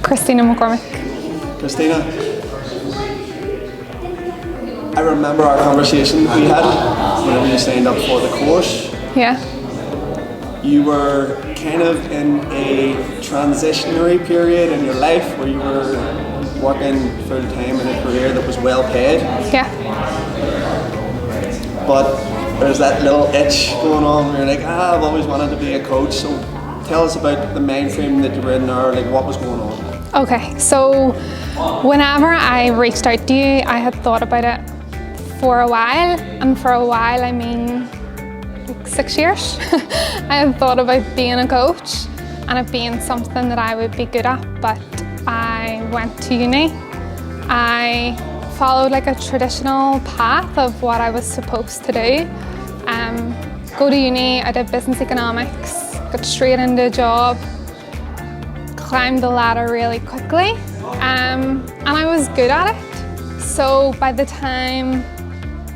Christina McCormack. Christina, I remember our conversation we had whenever you signed up for the course. Yeah. You were kind of in a transitionary period in your life where you were working full time in a career that was well paid. Yeah. But there's that little itch going on where you're like, I've always wanted to be a coach. So tell us about the mind frame that you were in there, like what was going on. Okay, so whenever I reached out to you, I had thought about it for a while, and for a while I mean like 6 years. I had thought about being a coach and it being something that I would be good at, but I went to uni. I followed like a traditional path of what I was supposed to do. Go to uni, I did business economics, got straight into a job, climbed the ladder really quickly, and I was good at it. So by the time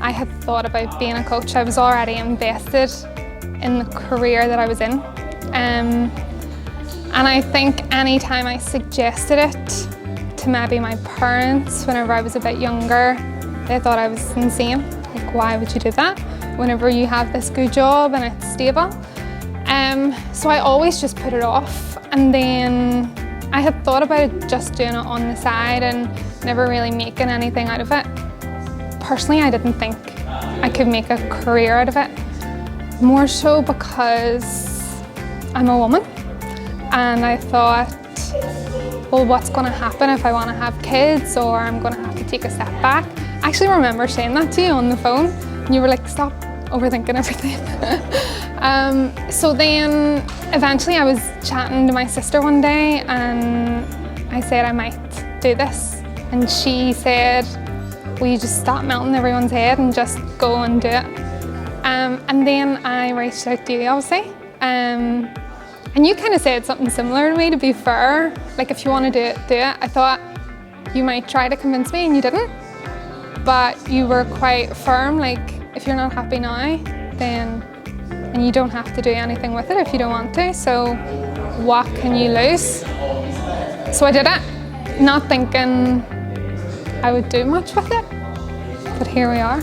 I had thought about being a coach, I was already invested in the career that I was in. And I think any time I suggested it to maybe my parents whenever I was a bit younger, they thought I was insane. Like, why would you do that whenever you have this good job and it's stable? So I always just put it off, and then I had thought about it just doing it on the side and never really making anything out of it. Personally, I didn't think I could make a career out of it, more so because I'm a woman, and I thought, well, what's going to happen if I want to have kids, or I'm going to have to take a step back? I actually remember saying that to you on the phone, and you were like, stop overthinking everything. So then eventually I was chatting to my sister one day, and I said I might do this, and she said, will you just stop melting everyone's head and just go and do it? And then I reached out to you, obviously, and you kind of said something similar to me, to be fair. Like, if you want to do it, do it. I thought you might try to convince me, and you didn't, but you were quite firm, like, if you're not happy now, then and you don't have to do anything with it if you don't want to, so what can you lose? So I did it, not thinking I would do much with it, but here we are.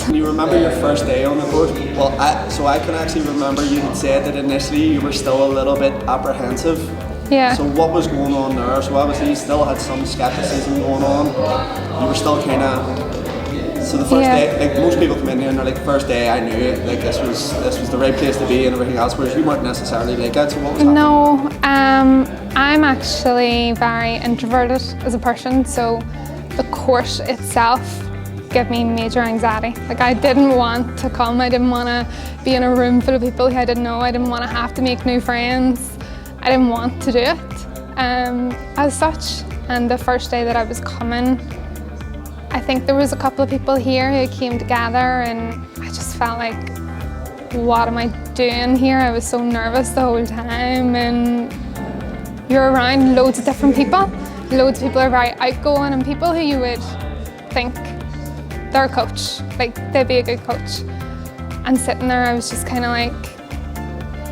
Can you remember your first day on the course? Well, I can actually remember you had said that initially you were still a little bit apprehensive. Yeah. So what was going on there? So obviously you still had some skepticism going on. You were still kind of... So the first day, like most people come in here and they're like, first day I knew it, like this was the right place to be and everything else, whereas you weren't necessarily like that, so what was happening? No, I'm actually very introverted as a person, so the course itself gave me major anxiety. Like, I didn't want to come, I didn't want to be in a room full of people who I didn't know, I didn't want to have to make new friends, I didn't want to do it as such. And the first day that I was coming, I think there was a couple of people here who came together, and I just felt like, what am I doing here? I was so nervous the whole time, and you're around loads of different people. Loads of people are very outgoing, and people who you would think they're a coach, like they'd be a good coach. And sitting there, I was just kind of like,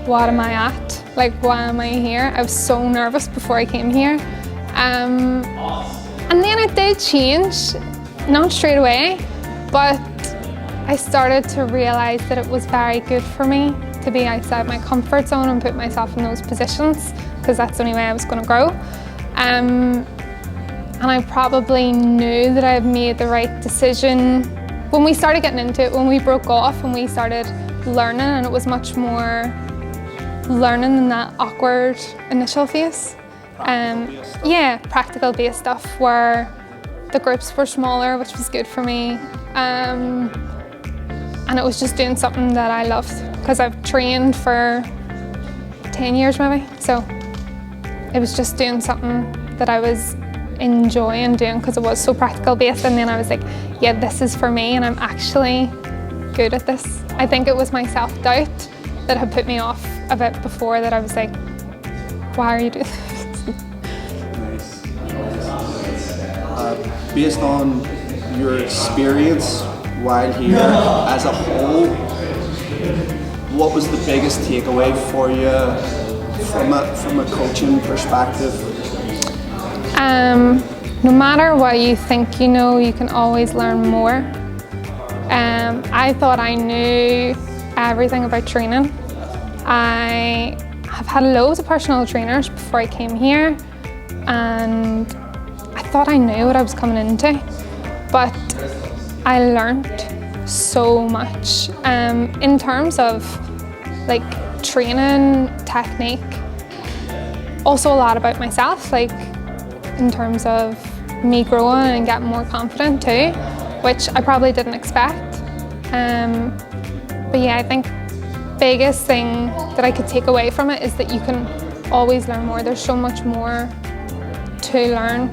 what am I at? Like, why am I here? I was so nervous before I came here. And then it did change. Not straight away, but I started to realise that it was very good for me to be outside my comfort zone and put myself in those positions, because that's the only way I was going to grow. And I probably knew that I had made the right decision when we started getting into it, when we broke off and we started learning, and it was much more learning than that awkward initial phase. Yeah, practical based stuff where the groups were smaller, which was good for me, and it was just doing something that I loved, because I've trained for 10 years maybe, so it was just doing something that I was enjoying doing because it was so practical based. And then I was like, yeah, this is for me and I'm actually good at this. I think it was my self-doubt that had put me off a bit before, that I was like, why are you doing this? Nice. Based on your experience while here as a whole, what was the biggest takeaway for you from a coaching perspective? No matter what you think you know, you can always learn more. I thought I knew everything about training. I have had loads of personal trainers before I came here, and I thought I knew what I was coming into, but I learned so much in terms of like training, technique, also a lot about myself, like in terms of me growing and getting more confident too, which I probably didn't expect. But yeah, I think biggest thing that I could take away from it is that you can always learn more. There's so much more to learn,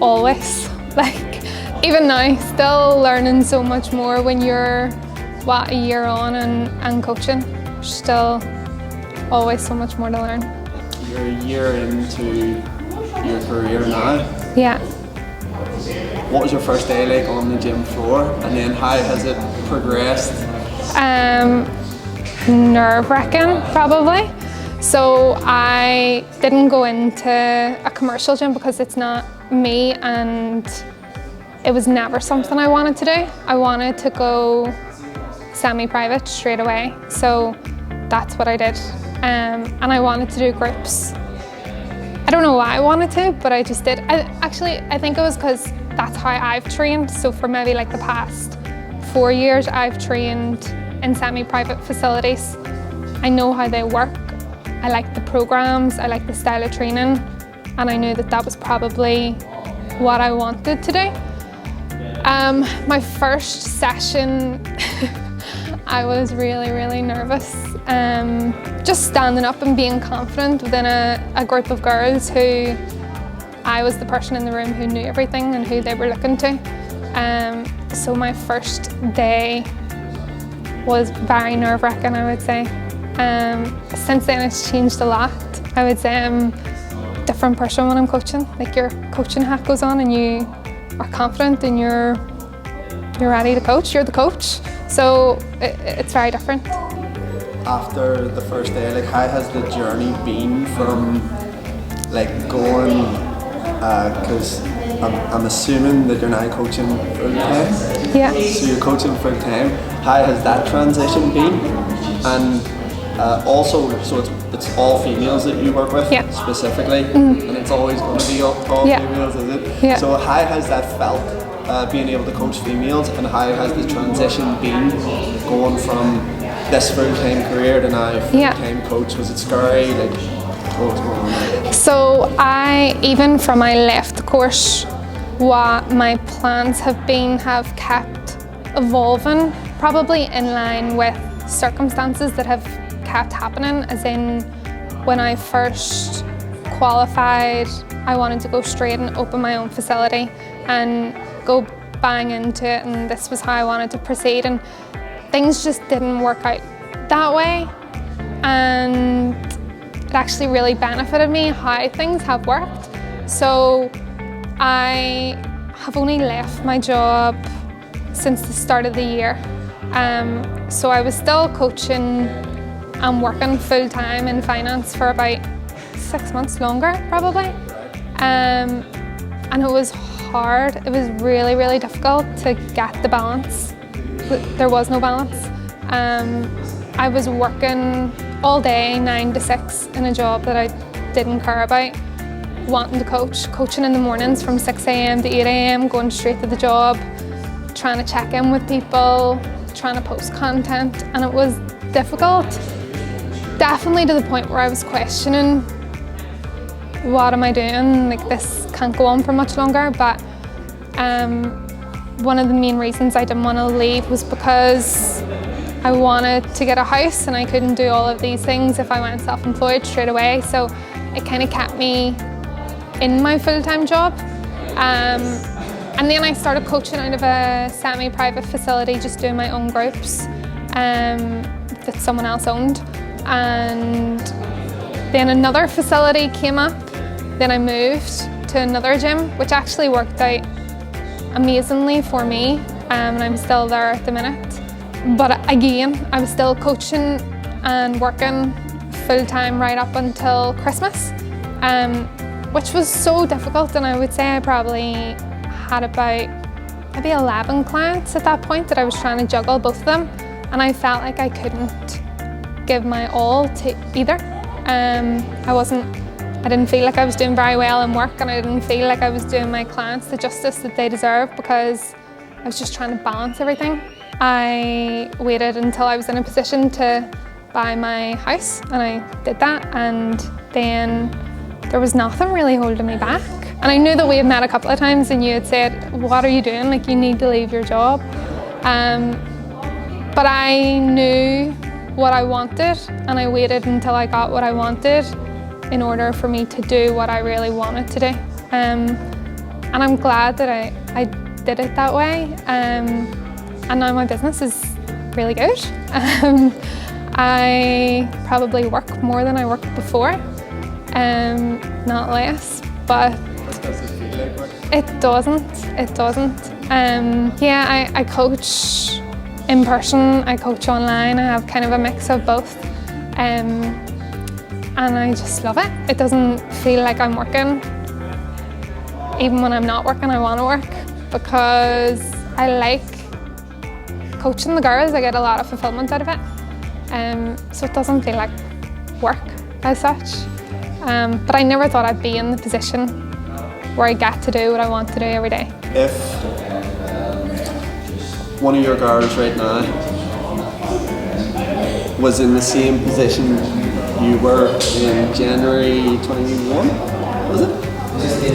always. Like, even now, still learning so much more when you're, a year on and coaching. There's still always so much more to learn. You're a year into your career now. Yeah. What was your first day like on the gym floor, and then how has it progressed? Nerve-wracking, probably. So I didn't go into a commercial gym because it's not me, and it was never something I wanted to do. I wanted to go semi-private straight away, so that's what I did. And I wanted to do groups. I don't know why I wanted to, but I just did. I think it was because that's how I've trained. So for maybe like the past 4 years, I've trained in semi-private facilities. I know how they work. I like the programs, I like the style of training, and I knew that that was probably what I wanted to do. My first session, I was really nervous. Just standing up and being confident within a group of girls who I was the person in the room who knew everything and who they were looking to. So my first day was very nerve-wracking, I would say. Since then it's changed a lot. I would say I'm a different person when I'm coaching. Like, your coaching hat goes on and you are confident and you're ready to coach. You're the coach. So it's very different. After the first day, like, how has the journey been from like going, because I'm assuming that you're now coaching full time? Yeah. So you're coaching full time. How has that transition been? And also, so it's all females that you work with, yeah, specifically, and it's always going to be all yeah, females, is it? Yeah. So how has that felt, being able to coach females, and how has the transition been going from this full-time career to now full-time coach? Was it scary? Like, what was going on there? So even from I left the course, what my plans have kept evolving, probably in line with circumstances that have kept happening. As in, when I first qualified, I wanted to go straight and open my own facility and go bang into it, and this was how I wanted to proceed, and things just didn't work out that way, and it actually really benefited me how things have worked. So I have only left my job since the start of the year. So I was still coaching and working full-time in finance for about 6 months longer, probably. And it was hard. It was really difficult to get the balance. There was no balance. I was working all day, 9 to 6, in a job that I didn't care about, wanting to coaching in the mornings from 6 a.m. to 8 a.m, going straight to the job, trying to check in with people, trying to post content, and it was difficult. Definitely to the point where I was questioning, what am I doing? Like, this can't go on for much longer. But one of the main reasons I didn't want to leave was because I wanted to get a house, and I couldn't do all of these things if I went self-employed straight away. So it kind of kept me in my full-time job. And then I started coaching out of a semi-private facility, just doing my own groups that someone else owned. And then another facility came up. Then I moved to another gym, which actually worked out amazingly for me, and I'm still there at the minute. But again, I was still coaching and working full-time right up until Christmas. which was so difficult. And I would say I probably had about maybe 11 clients at that point that I was trying to juggle both of them. And I felt like I couldn't give my all to either. I didn't feel like I was doing very well in work, and I didn't feel like I was doing my clients the justice that they deserve, because I was just trying to balance everything. I waited until I was in a position to buy my house, and I did that, and then there was nothing really holding me back. And I knew that we had met a couple of times and you had said, what are you doing? Like, you need to leave your job. But I knew what I wanted, and I waited until I got what I wanted in order for me to do what I really wanted to do. And I'm glad that I did it that way. And now my business is really good. I probably work more than I worked before, not less, but it doesn't. Yeah, I coach in person, I coach online, I have kind of a mix of both. And I just love it. It doesn't feel like I'm working. Even when I'm not working, I want to work, because I like coaching the girls. I get a lot of fulfillment out of it. So it doesn't feel like work as such. But I never thought I'd be in the position where I get to do what I want to do every day. If one of your girls right now was in the same position you were in January 21, was it?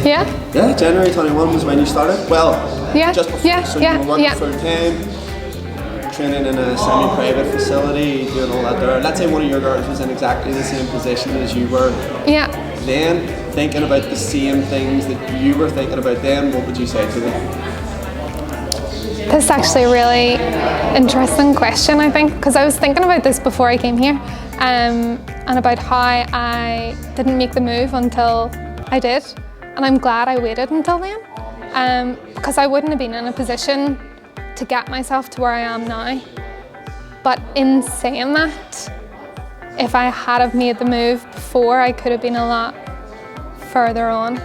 Yeah. Yeah, January 21 was when you started? Well, yeah. Just before. Yeah. So yeah. you were working yeah. full time, training in a semi-private facility, doing all that there. Let's say one of your girls was in exactly the same position as you were. Yeah. Then, thinking about the same things that you were thinking about then, what would you say to them? This is actually a really interesting question, I think, because I was thinking about this before I came here, and about how I didn't make the move until I did, and I'm glad I waited until then, because I wouldn't have been in a position to get myself to where I am now. But in saying that, if I had have made the move before, I could have been a lot further on.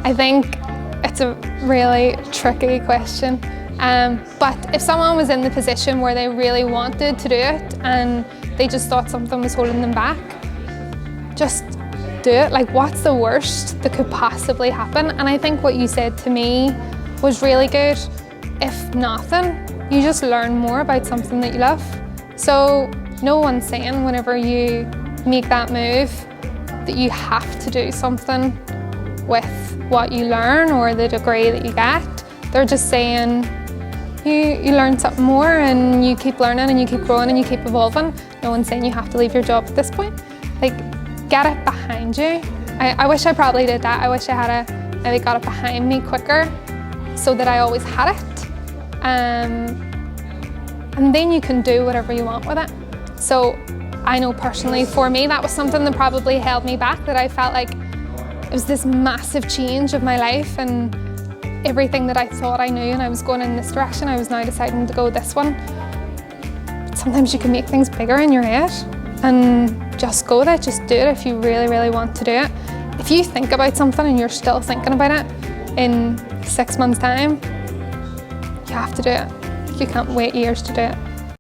I think it's a really tricky question. But if someone was in the position where they really wanted to do it and they just thought something was holding them back, just do it. Like, what's the worst that could possibly happen? And I think what you said to me was really good. If nothing, you just learn more about something that you love. So no one's saying whenever you make that move that you have to do something with what you learn or the degree that you get. They're just saying you learn something more, and you keep learning and you keep growing and you keep evolving. No one's saying you have to leave your job at this point. Like, get it behind you. I wish I probably did that. I wish I had maybe got it behind me quicker so that I always had it. And then you can do whatever you want with it. So I know personally for me that was something that probably held me back, that I felt like it was this massive change of my life, and everything that I thought I knew and I was going in this direction, I was now deciding to go this one. But sometimes you can make things bigger in your head and just go with it, just do it if you really, really want to do it. If you think about something and you're still thinking about it in 6 months' time, you have to do it. You can't wait years to do it.